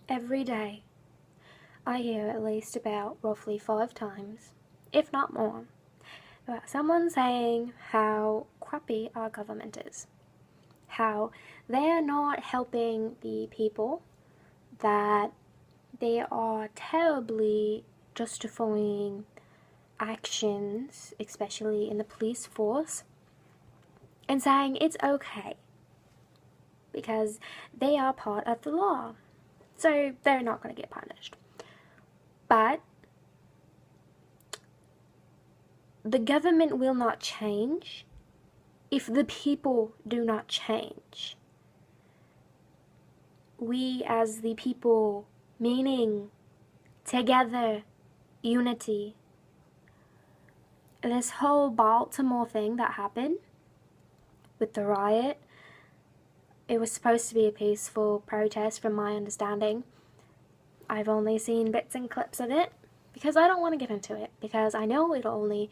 Every day, I hear at least about roughly 5 times, if not more, about someone saying how crappy our government is. How they're not helping the people, that they are terribly justifying actions, especially in the police force, and saying it's okay because they are part of the law, so they're not going to get punished. But the government will not change if the people do not change. We as the people, meaning together, unity. This whole Baltimore thing that happened with the riot, it was supposed to be a peaceful protest from my understanding. I've only seen bits and clips of it because I don't want to get into it, because I know it'll only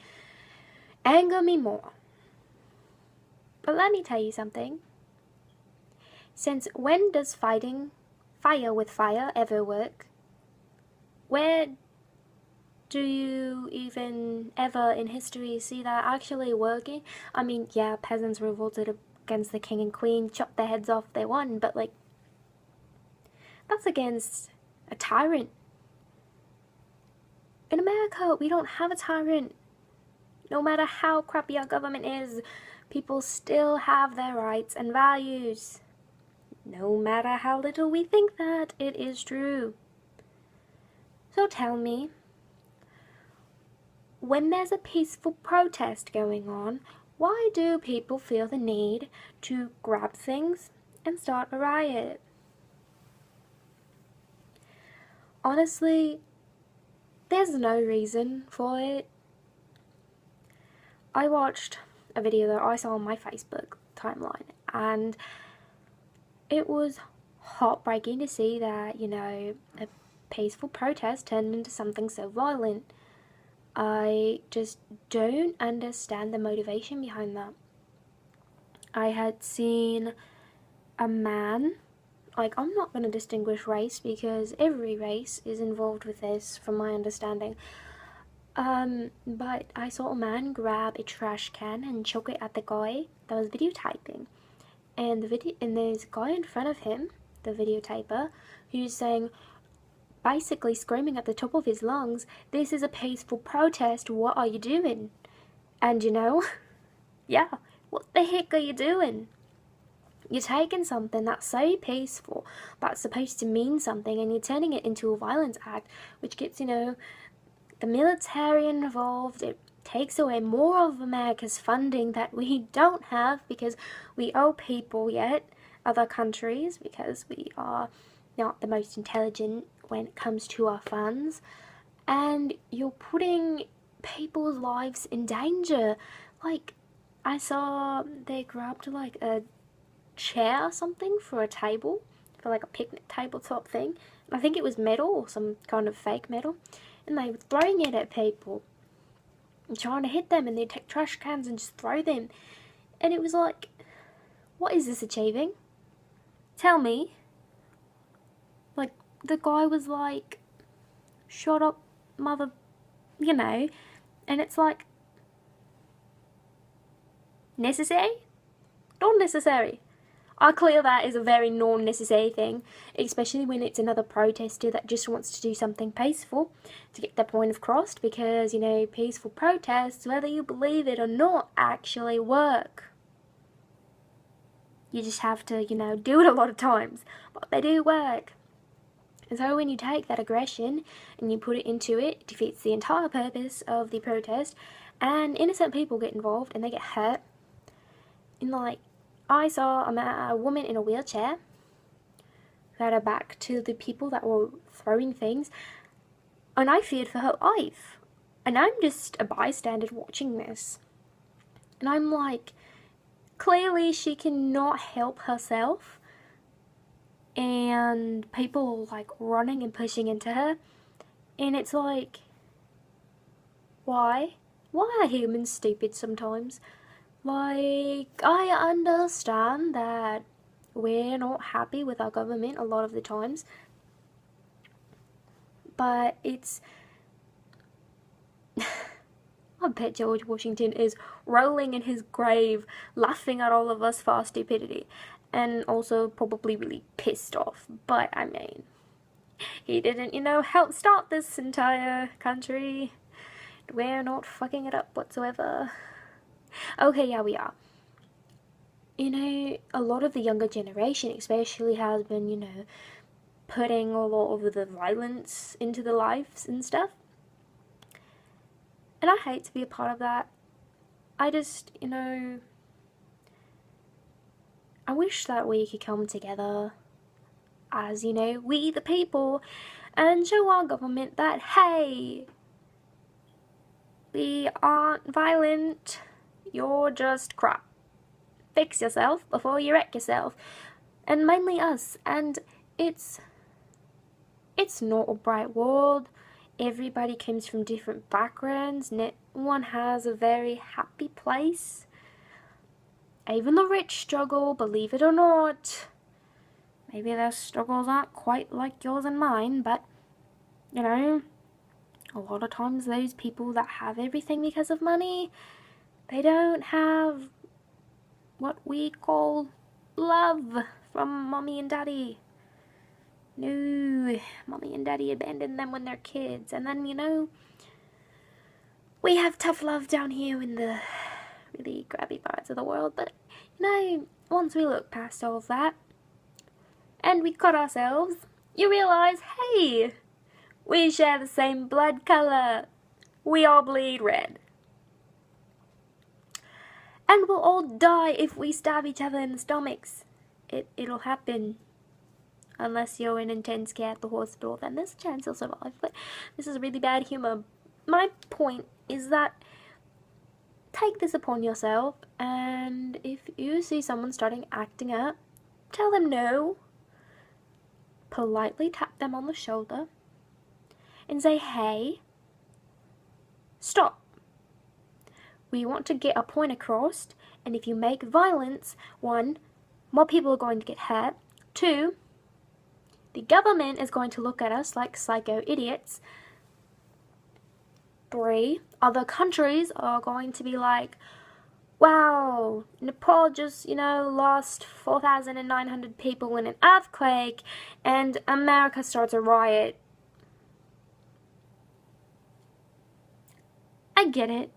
anger me more. But let me tell you something. Since when does fighting fire with fire ever work? Where do you even ever in history see that actually working? I mean, yeah, peasants revolted against the king and queen, chopped their heads off, they won, but like, that's against a tyrant. In America, we don't have a tyrant. No matter how crappy our government is, people still have their rights and values. No matter how little we think that, it is true. So tell me, when there's a peaceful protest going on, why do people feel the need to grab things and start a riot? Honestly, there's no reason for it. I watched a video that I saw on my Facebook timeline, and it was heartbreaking to see that, a peaceful protest turned into something so violent. I just don't understand the motivation behind that. I had seen a man, like, I'm not going to distinguish race because every race is involved with this from my understanding. But I saw a man grab a trash can and chuck it at the guy that was videotaping. And there's a guy in front of him, the videotaper, who's saying, basically screaming at the top of his lungs, "This is a peaceful protest, what are you doing?" And yeah, what the heck are you doing? You're taking something that's so peaceful, that's supposed to mean something, and you're turning it into a violence act, which gets, the military involved. It takes away more of America's funding that we don't have because we owe people yet, other countries, because we are not the most intelligent when it comes to our funds. And you're putting people's lives in danger. Like, I saw they grabbed like a chair or something for a table, for like a picnic tabletop thing. I think it was metal or some kind of fake metal, and they were throwing it at people and trying to hit them, and they'd take trash cans and just throw them. And it was like, what is this achieving? Tell me. Like, the guy was like, "Shut up, mother," and it's like, necessary? Not necessary. I clear that is a very non-necessary thing, especially when it's another protester that just wants to do something peaceful to get their point across, because, peaceful protests, whether you believe it or not, actually work. You just have to, do it a lot of times, but they do work. And so when you take that aggression and you put it into it, it defeats the entire purpose of the protest, and innocent people get involved and they get hurt. And like, I saw a woman in a wheelchair who had her back to the people that were throwing things, and I feared for her life. And I'm just a bystander watching this. And I'm like, clearly she cannot help herself, and people are like running and pushing into her. And it's like, why? Why are humans stupid sometimes? Like, I understand that we're not happy with our government a lot of the times, but it's... I bet George Washington is rolling in his grave, laughing at all of us for our stupidity, and also probably really pissed off. But I mean, he didn't, help start this entire country. We're not fucking it up whatsoever. Okay, yeah, we are. A lot of the younger generation especially has been, putting a lot of the violence into their lives and stuff. And I hate to be a part of that. I just, I wish that we could come together as, we the people, and show our government that, hey, we aren't violent, you're just crap. Fix yourself before you wreck yourself. And mainly us. And it's not a bright world. Everybody comes from different backgrounds. No one has a very happy place. Even the rich struggle, believe it or not. Maybe their struggles aren't quite like yours and mine, but, a lot of times those people that have everything because of money, they don't have what we call love from mommy and daddy. No, mommy and daddy abandoned them when they're kids. And then, we have tough love down here in the really grabby parts of the world. But, once we look past all of that and we cut ourselves, you realise, hey, we share the same blood colour. We all bleed red. And we'll all die if we stab each other in the stomachs. It'll happen. Unless you're in intense care at the hospital, then there's a chance you'll survive. But this is really bad humour. My point is that take this upon yourself, and if you see someone starting acting up, tell them no. Politely tap them on the shoulder and say, hey, stop. We want to get a point across, and if you make violence, 1, more people are going to get hurt. 2, the government is going to look at us like psycho idiots. 3, other countries are going to be like, wow, Nepal just, lost 4,900 people in an earthquake, and America starts a riot. I get it.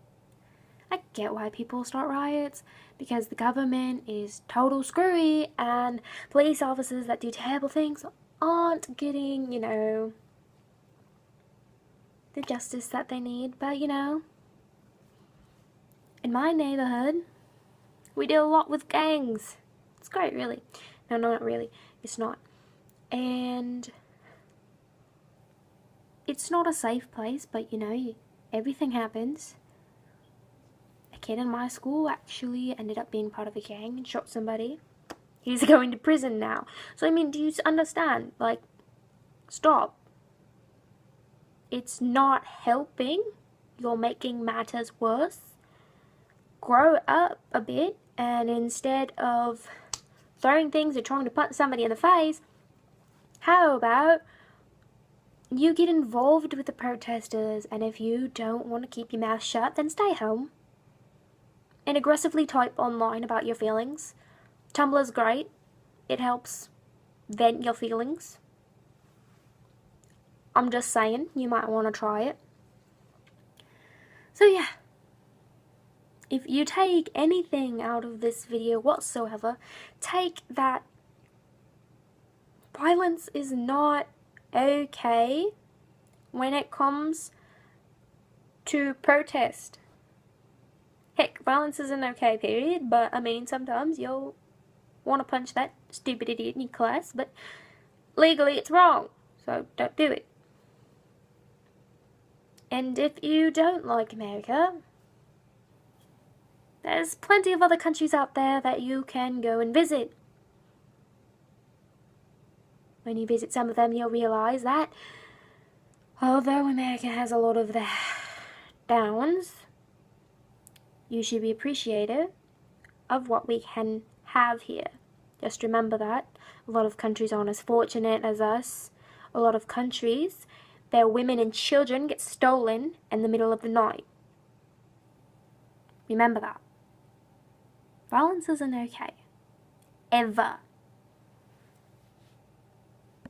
I get why people start riots, because the government is total screwy and police officers that do terrible things aren't getting, the justice that they need. But, in my neighborhood, we deal a lot with gangs. It's great, really. No, not really. It's not. And it's not a safe place, but, everything happens. A kid in my school actually ended up being part of a gang and shot somebody. He's going to prison now. So, do you understand? Like, stop. It's not helping. You're making matters worse. Grow up a bit, and instead of throwing things or trying to punch somebody in the face, how about you get involved with the protesters, and if you don't want to keep your mouth shut, then stay home. And aggressively type online about your feelings. Tumblr's great. It helps vent your feelings. I'm just saying, you might want to try it. So yeah, if you take anything out of this video whatsoever, take that violence is not okay when it comes to protest. Heck, violence isn't okay, period, but sometimes you'll want to punch that stupid idiot in your class, but legally it's wrong, so don't do it. And if you don't like America, there's plenty of other countries out there that you can go and visit. When you visit some of them, you'll realize that although America has a lot of the downs, you should be appreciative of what we can have here. Just remember that. A lot of countries aren't as fortunate as us. A lot of countries, their women and children get stolen in the middle of the night. Remember that. Violence isn't okay. Ever.